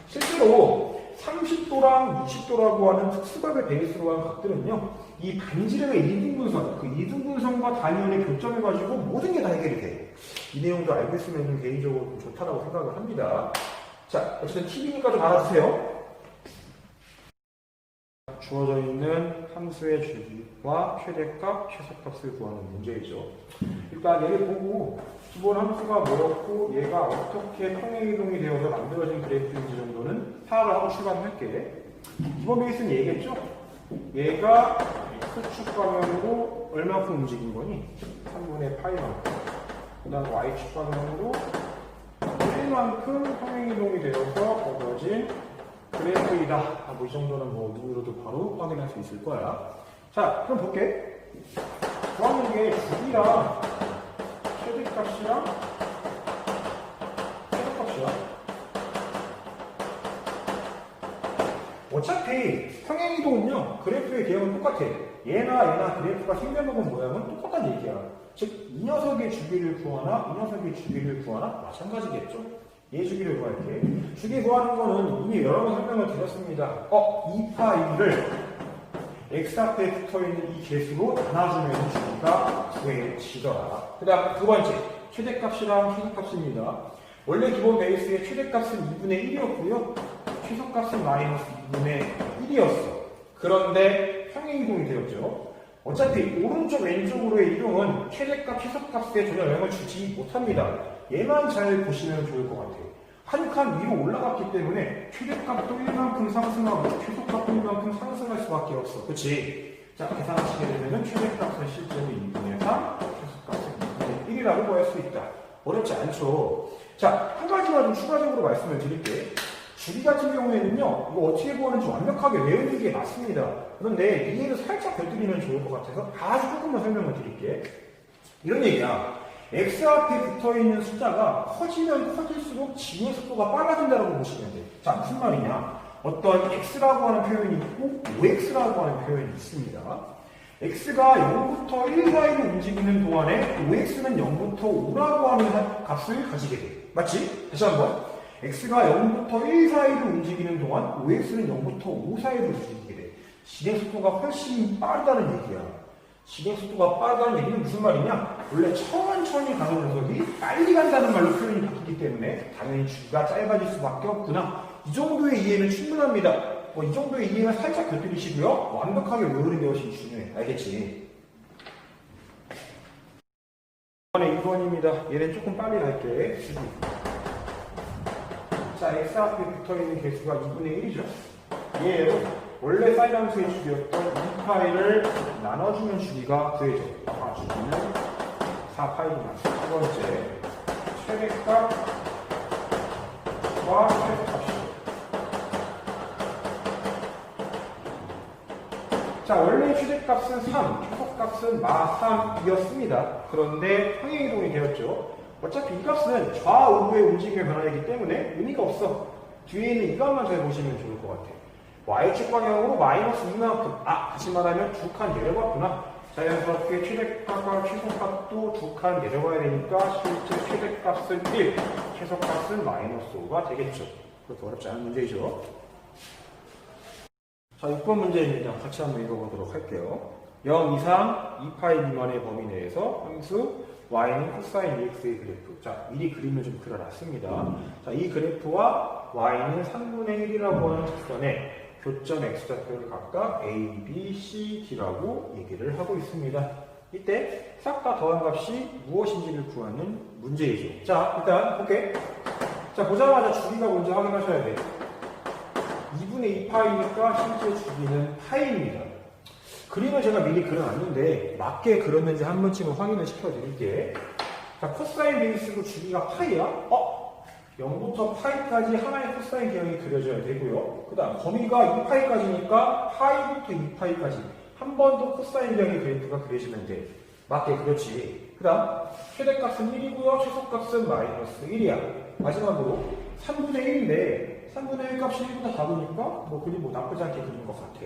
실제로 30도랑 60도라고 하는 특수각을 베이스로 한 각들은요, 이 반지름의 이등분선, 그 이등분선과 단위원의 교점을 가지고 모든 게 다 해결이 돼. 이 내용도 알고 있으면 좀 개인적으로 좀 좋다라고 생각을 합니다. 자, 어쨌든 팁이니까 좀 알아주세요. 주어져 있는 함수의 주기와 최대값, 최소값을 구하는 문제이죠. 일단 얘를 보고 기본 함수가 뭐였고 얘가 어떻게 평행이동이 되어서 만들어진 그래프인지 정도는 파악을 하고 출발을 할게. 기본 베이스는 얘겠죠? 얘가 x축 방향으로 얼마큼 움직인 거니? 3분의 파이만큼. 그 다음 y축 방향으로 1만큼 평행이동이 되어서 얻어진 그래프이다. 뭐 이 정도는 뭐 눈으로도 바로 확인할 수 있을 거야. 자, 그럼 볼게. 구하는 게 주기랑 최대값이랑 최소값이야. 어차피 평행이동은요, 그래프의 개형은 똑같아. 얘나 그래프가 생겨먹은 모양은 똑같다는 얘기야. 즉, 이 녀석의 주기를 구하나, 이 녀석의 주기를 구하나 마찬가지겠죠. 얘 주기를 구할게. 주기 구하는 거는 이미 여러 번 설명을 드렸습니다. 2파이를 x 앞에 붙어있는 이 개수로 나눠주면 주기가 구해지더라. 그 다음 두 번째, 최대값이랑 최소값입니다. 원래 기본 베이스의 최대값은 2분의 1이었고요. 최소값은 마이너스 2분의 1이었어. 그런데 평행이동이 되었죠. 어차피 오른쪽 왼쪽으로의 이동은 최대값, 최소값에 전혀 영향을 주지 못합니다. 얘만 잘 보시면 좋을 것 같아요. 한 칸 위로 올라갔기 때문에 최대값도 1만큼 상승하고 최소값도 1만큼 상승할 수밖에 없어. 그치? 자, 계산하시게 되면 최대값은 실제로 2분의 3, 최소값은 2분의 1이라고 구할 수 있다. 어렵지 않죠? 자, 한 가지만 좀 추가적으로 말씀을 드릴게요. 주기 같은 경우에는요, 이거 어떻게 구하는지 완벽하게 외우는 게 맞습니다. 그런데 이해를 살짝 곁들이면 좋을 것 같아서 아주 조금만 설명을 드릴게요. 이런 얘기야. x 앞에 붙어있는 숫자가 커지면 커질수록 진의 속도가 빨라진다고 보시면 돼. 자, 무슨 말이냐? 어떤 x라고 하는 표현이 있고 5x라고 하는 표현이 있습니다. x가 0부터 1 사이로 움직이는 동안에 5x는 0부터 5라고 하는 값을 가지게 돼. 맞지? 다시 한번. x가 0부터 1 사이로 움직이는 동안 5x는 0부터 5 사이로 움직이게 돼. 진행 속도가 훨씬 빠르다는 얘기야. 진행 속도가 빠르다는 얘기는 무슨 말이냐? 원래 천천히 가는 녀석이 빨리 간다는 말로 표현이 바뀌기 때문에 당연히 주기가 짧아질 수밖에 없구나. 이 정도의 이해는 충분합니다. 뭐 이 정도의 이해는 살짝 곁들이시고요. 완벽하게 외우는 것이 중요해. 알겠지? 이번에 2번입니다. 얘는 조금 빨리 갈게. 자, x 앞에 붙어있는 개수가 2분의 1이죠. 얘로 원래 사인 함수의 주기였던 2파이를 나눠주면 주기가 구해져. 주기는 4파이구나. 두 번째, 최대값과 최소값이죠. 자, 원래 최대값은 3, 최소값은 -3이었습니다. 그런데 평행이동이 되었죠. 어차피 이 값은 좌우의 움직임의 변화이기 때문에 의미가 없어. 뒤에 있는 이 값만 잘 보시면 좋을 것 같아. y축 방향으로 마이너스 2만큼. 다시 말하면 두 칸 내려갔구나. 자연스럽게 최대값과 최소값도 두 칸 내려가야 되니까 실제 최대값은 1, 최소값은 -5가 되겠죠. 그렇게 어렵지 않은 문제이죠. 자, 6번 문제입니다. 같이 한번 읽어보도록 할게요. 0 이상 2파이 미만의 범위 내에서 함수 y는 코사인 EX의 그래프. 자, 미리 그림을 좀 그려놨습니다. 자, 이 그래프와 y는 3분의 1이라고 하는 직선에 교점 x좌표를 각각 a, b, c, d라고 얘기를 하고 있습니다. 이때 싹 다 더한 값이 무엇인지를 구하는 문제이죠. 자, 일단 볼게. 자, 보자마자 주기가 먼저 확인하셔야 돼. 2분의 2파이니까 실제 주기는 파이입니다. 그림을 제가 미리 그려놨는데 맞게 그렸는지 한 번쯤은 확인을 시켜드릴게. 자, 코사인 베이스로 주기가 파이야? 0부터 파이까지 하나의 코사인 기형이 그려져야 되고요. 그 다음 범위가 2파이까지니까 파이부터 2파이까지 한 번 더 코사인 기형의 그래프가 그려지면 돼. 맞게 그렸지. 그 다음 최대값은 1이고요. 최소값은 -1이야. 마지막으로 3분의 1인데 3분의 1 값이 1보다 작으니까 뭐 그림 뭐 나쁘지 않게 그린 것 같아.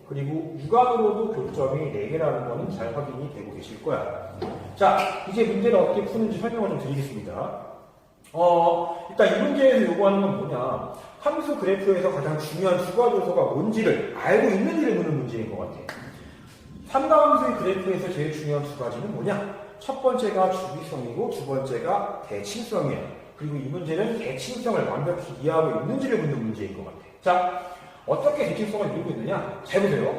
그리고 육안으로도 교점이 4개라는 거는 잘 확인이 되고 계실 거야. 자, 이제 문제를 어떻게 푸는지 설명을 좀 드리겠습니다. 일단 이 문제에서 요구하는 건 뭐냐. 함수 그래프에서 가장 중요한 추가조소가 뭔지를 알고 있는지를 묻는 문제인 것 같아. 삼각함수의 그래프에서 제일 중요한 두 가지는 뭐냐? 첫 번째가 주기성이고 두 번째가 대칭성이야. 그리고 이 문제는 대칭성을 완벽히 이해하고 있는지를 묻는 문제인 것 같아. 자, 어떻게 대칭성을 이루고 있느냐? 잘 보세요.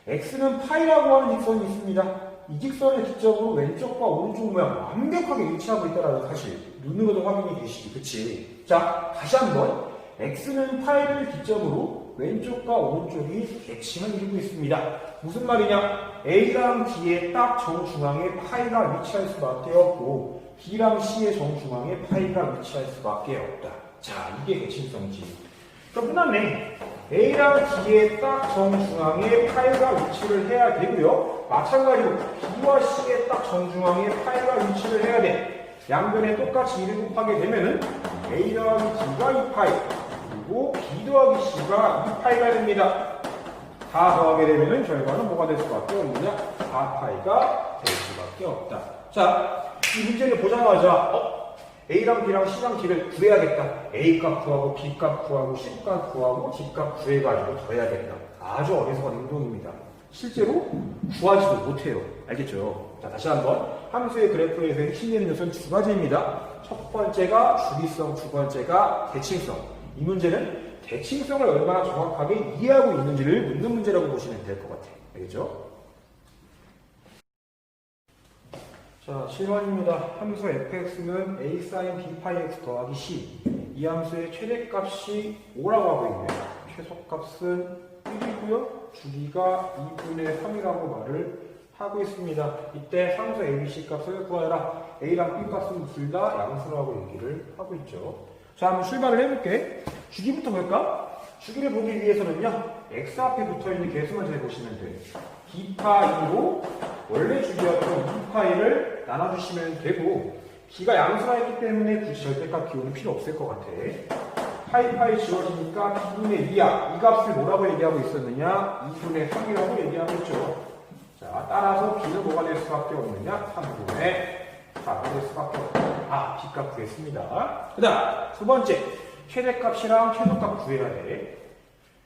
x는 파이라고 하는 직선이 있습니다. 이 직선의 기점으로 왼쪽과 오른쪽 모양 완벽하게 일치하고 있다는 사실. 눈으로도 확인이 되시지, 그치? 자, 다시 한번. x는 파이를 기점으로 왼쪽과 오른쪽이 대칭을 이루고 있습니다. 무슨 말이냐? a랑 b의 딱 정중앙에 파이가 위치할 수밖에 없고 b랑 c의 정중앙에 파이가 위치할 수밖에 없다. 자, 이게 대칭성이지. 끝났네. A랑 B의 딱 정중앙에 파이가 위치를 해야 되고요. 마찬가지로 B와 C의 딱 정중앙에 파이가 위치를 해야 돼. 양변에 똑같이 1을 곱하게 되면은 A 더하기 B가 2파이, 그리고 B 더하기 C가 2파이가 됩니다. 다 더하게 되면은 결과는 뭐가 될 수밖에 없느냐? 4파이가 될 수밖에 없다. 자, 이 문제를 보자마자 A랑 B랑 C랑 D를 구해야겠다. A 값 구하고 B 값 구하고 C 값 구하고 D 값 구해가지고 더해야겠다. 아주 어리석은 행동입니다. 실제로 구하지도 못해요. 알겠죠? 자, 다시 한번 함수의 그래프에서 핵심되는 요소는 두 가지입니다. 첫 번째가 주기성, 두 번째가 대칭성. 이 문제는 대칭성을 얼마나 정확하게 이해하고 있는지를 묻는 문제라고 보시면 될 것 같아요. 알겠죠? 자, 7번입니다. 함수 fx는 a sin b 파이 x 더하기 c. 이 함수의 최대값이 5라고 하고 있네요. 최소값은 1이고요. 주기가 2분의 3이라고 말을 하고 있습니다. 이때 상수 abc 값을 구하라. a랑 b 값은 둘 다 양수라고 얘기를 하고 있죠. 자, 한번 출발을 해볼게. 주기부터 볼까? 주기를 보기 위해서는요, x 앞에 붙어있는 개수만 잘 보시면 돼. b파이로 원래 주기였던 2파이를 나눠주시면 되고, b가 양수라 했기 때문에 굳이 절대값 기호는 필요 없을 것 같아. 파이 지워지니까 b분의 2야. 이 값을 뭐라고 얘기하고 있었느냐? 2분의 3이라고 얘기하고 있죠. 자, 따라서 b는 뭐가 될 수밖에 없느냐? 3분의 4가 될 수밖에 없다. b값 구했습니다. 그 다음 두 번째, 최대값이랑 최소값 구해야 돼.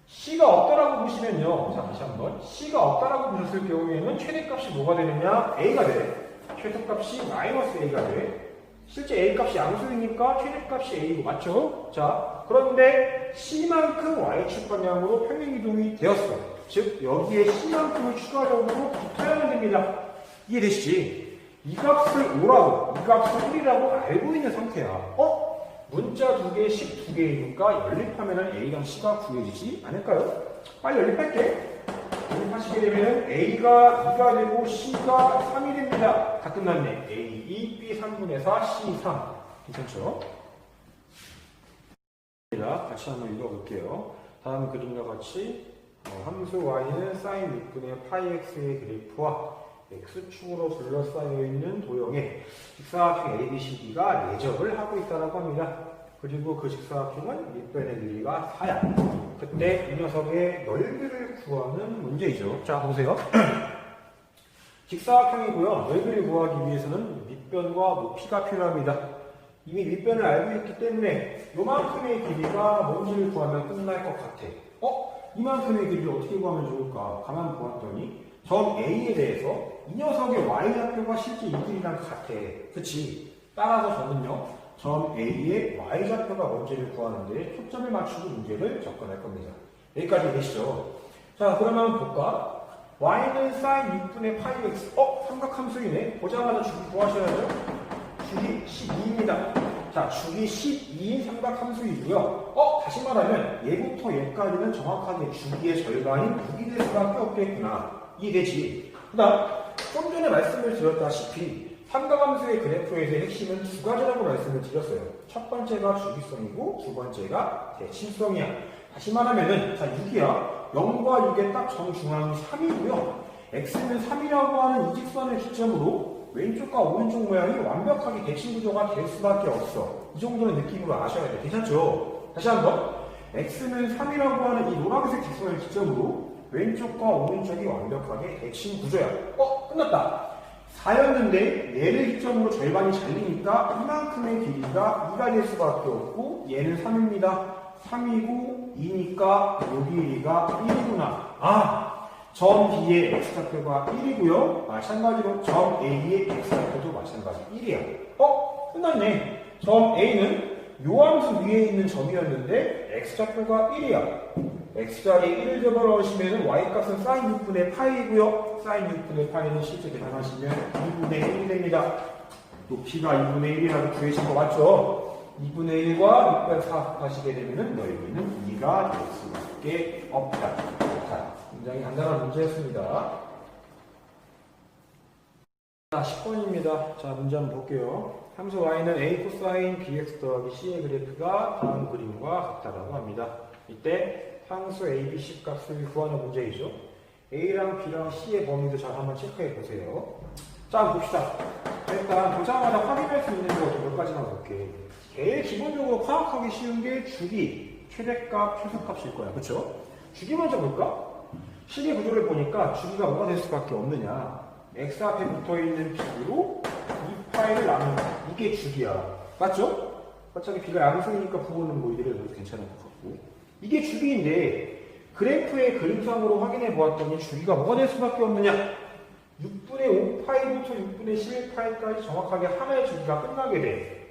C가 없다라고 보시면요. 자, 다시 한번. C가 없다라고 보셨을 경우에는 최대값이 뭐가 되느냐? A가 돼. 최소값이 -A가 돼. 실제 A 값이 양수이니까 최대값이 A고 맞죠? 자, 그런데 C만큼 Y축 방향으로 평행이동이 되었어. 즉 여기에 C만큼을 추가적으로 붙어야만 됩니다. 이해되시지? 이 값을 5라고, 이 값을 1이라고 알고 있는 상태야. 문자 2개, 식 2개이니까 연립하면 A랑 C가 구해지지 않을까요? 빨리 연립할게. 연립하시게 되면 A가 2가 되고 C가 3이 됩니다. 다 끝났네. A 2, B 3분의 4, C 3. 괜찮죠? 같이 한번 읽어볼게요. 다음 그림과 같이 함수 y는 sin 6분의 파이 x의 그래프와 x축으로 둘러싸여 있는 도형에 직사각형 ABCD가 내접을 하고 있다고 합니다. 그리고 그 직사각형은 밑변의 길이가 4야. 그때 이 녀석의 넓이를 구하는 문제이죠. 자, 보세요. 직사각형이고요. 넓이를 구하기 위해서는 밑변과 높이가 필요합니다. 이미 밑변을 알고 있기 때문에 요만큼의 길이가 뭔지를 구하면 끝날 것 같아. 이만큼의 길이를 어떻게 구하면 좋을까? 가만 보았더니 점 A에 대해서 이 녀석의 Y좌표가 실제 이 길이랑 같아. 그치? 따라서 저는요, 점 A의 Y좌표가 뭔지를 구하는데 초점을 맞추고 문제를 접근할 겁니다. 여기까지 이해되시죠? 자, 그러면 볼까? Y는 sin 6분의 파이 x. 삼각함수이네. 보자마자 주기 구하셔야죠. 주기 12입니다. 자, 주기 12인 삼각함수이고요. 다시 말하면 얘부터 얘까지는 정확하게 주기의 절반인 6이 될 수밖에 없겠구나. 이해되지? 그 다음, 좀 전에 말씀을 드렸다시피 삼각함수의 그래프에서의 핵심은 두 가지라고 말씀을 드렸어요. 첫 번째가 주기성이고 두 번째가 대칭성이야. 다시 말하면은, 자, 6이야. 0과 6의 딱 정중앙이 3이고요. x는 3이라고 하는 이 직선을 기점으로 왼쪽과 오른쪽 모양이 완벽하게 대칭 구조가 될 수밖에 없어. 이 정도는 느낌으로 아셔야 돼. 괜찮죠? 다시 한번. x는 3이라고 하는 이 노란색 직선을 기점으로 왼쪽과 오른쪽이 완벽하게 대칭 구조야. 끝났다. 4였는데 얘를 기점으로 절반이 잘리니까 이만큼의 길이가 2가 될 수밖에 없고 얘는 3입니다. 3이고 2니까 요 길이가 1이구나. 점 B의 x좌표가 1이고요. 마찬가지로 점 A의 x좌표도 마찬가지 1이야. 끝났네. 점 A는 요 함수 위에 있는 점이었는데 x좌표가 1이야. x자리에 1을 집어넣으시면 y값은 sin 6분의 파이고요. sin 6분의 파이는 실제 계산하시면 2분의 1이 됩니다. 높이가 2분의 1이라고 구해진 거 맞죠? 2분의 1과 6분의 4 하시게 되면 넓이는 2가 될 수밖에 없다. 자, 굉장히 간단한 문제였습니다. 자, 10번입니다. 자, 문제 한번 볼게요. 함수 y는 a 코사인 bx 더하기 c의 그래프가 다음 그림과 같다라고 합니다. 이때 함수 a, b, c 값을 구하는 문제이죠. a랑 b랑 c의 범위도 잘 한번 체크해 보세요. 자, 한번 봅시다. 일단 보자마자 확인할 수 있는 거 몇 가지만 볼게. 제일 기본적으로 파악하기 쉬운 게 주기, 최대값, 최소값일 거야. 그쵸? 주기 먼저 볼까? 식의 구조를 보니까 주기가 뭐가 될 수밖에 없느냐. x 앞에 붙어있는 b로 이 파이를 나눈다. 이게 주기야. 맞죠? 어차피 b가 양수이니까 부호는 뭐 이래도 괜찮을 것 같고. 이게 주기인데 그래프의 그림상으로 확인해 보았더니 주기가 뭐가 될 수밖에 없느냐. 6분의 5파이부터 6분의 11파이까지 정확하게 하나의 주기가 끝나게 돼.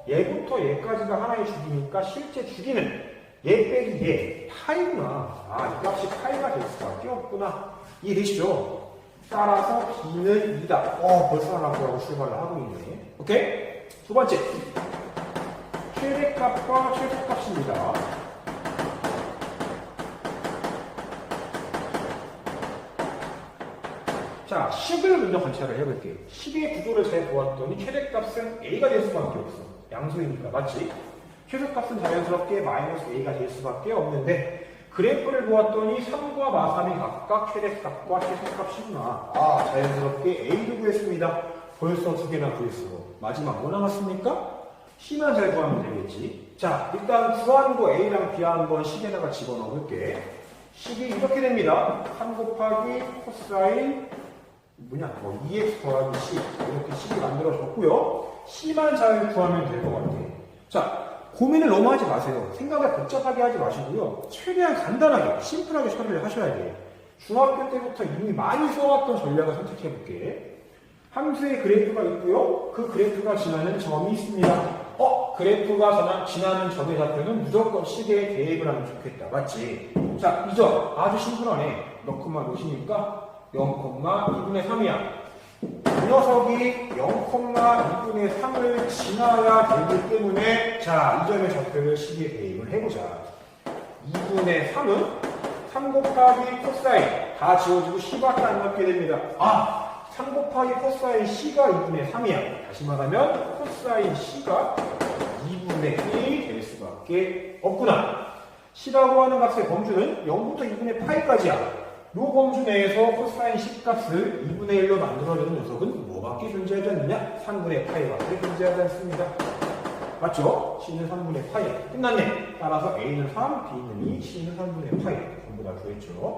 얘부터 얘까지가 하나의 주기니까 실제 주기는 얘 빼기 얘 파이구나. 이 값이 파이가 될 수밖에 없구나. 이해되시죠? 따라서 b는 2다. 벌써 하나 구하고 출발을 하고 있네. 오케이? 두 번째. 최대값과 최소값입니다. 자, 식을 먼저 관찰을 해볼게요. 식의 구조를 잘 보았더니 최대값은 a가 될 수밖에 없어. 양수이니까. 맞지? 최소값은 자연스럽게 마이너스 a가 될 수밖에 없는데 그래프를 보았더니 3과 마3이 각각 최대값과 최소값이구나. 자연스럽게 a도 구했습니다. 벌써 두 개나 구했어. 마지막 뭐 남았습니까? c만 잘 구하면 되겠지. 자, 일단 구한 거 a랑 b 한번 식에다가 집어넣어 볼게. 식이 이렇게 됩니다. 3 곱하기 코사인 2x 더하기 c. 이렇게 식이 만들어졌고요. c만 잘 구하면 될 것 같아. 자, 고민을 너무 하지 마세요. 생각을 복잡하게 하지 마시고요. 최대한 간단하게, 심플하게 처리를 하셔야 돼요. 중학교 때부터 이미 많이 써왔던 전략을 선택해 볼게. 함수의 그래프가 있고요. 그 그래프가 지나는 점이 있습니다. 그래프가 지나는 점의 좌표는 무조건 시계에 대입을 하면 좋겠다. 맞지? 자, 이 점 아주 심플하네. 몇 콤마 몇이니까 0,2분의 3이야. 이 녀석이 0,2분의 3을 지나야 되기 때문에 자, 이 점의 좌표를 시계에 대입을 해보자. 2분의 3은 3 곱하기 코사인 다 지워지고 C밖에 안 남게 됩니다. 3 곱하기 코사인 C가 2분의 3이야. 다시 말하면 코사인 C가 2분의 1이 될 수밖에 없구나. C라고 하는 값의 범주는 0부터 2분의 파이까지야. 이 범주 내에서 코사인 C 값을 2분의 1로 만들어내는 녀석은 뭐밖에 존재하지 않느냐? 3분의 파이밖에 존재하지 않습니다. 맞죠? C는 3분의 파이. 끝났네. 따라서 A는 3, B는 2, C는 3분의 파이. 전부 다 구했죠.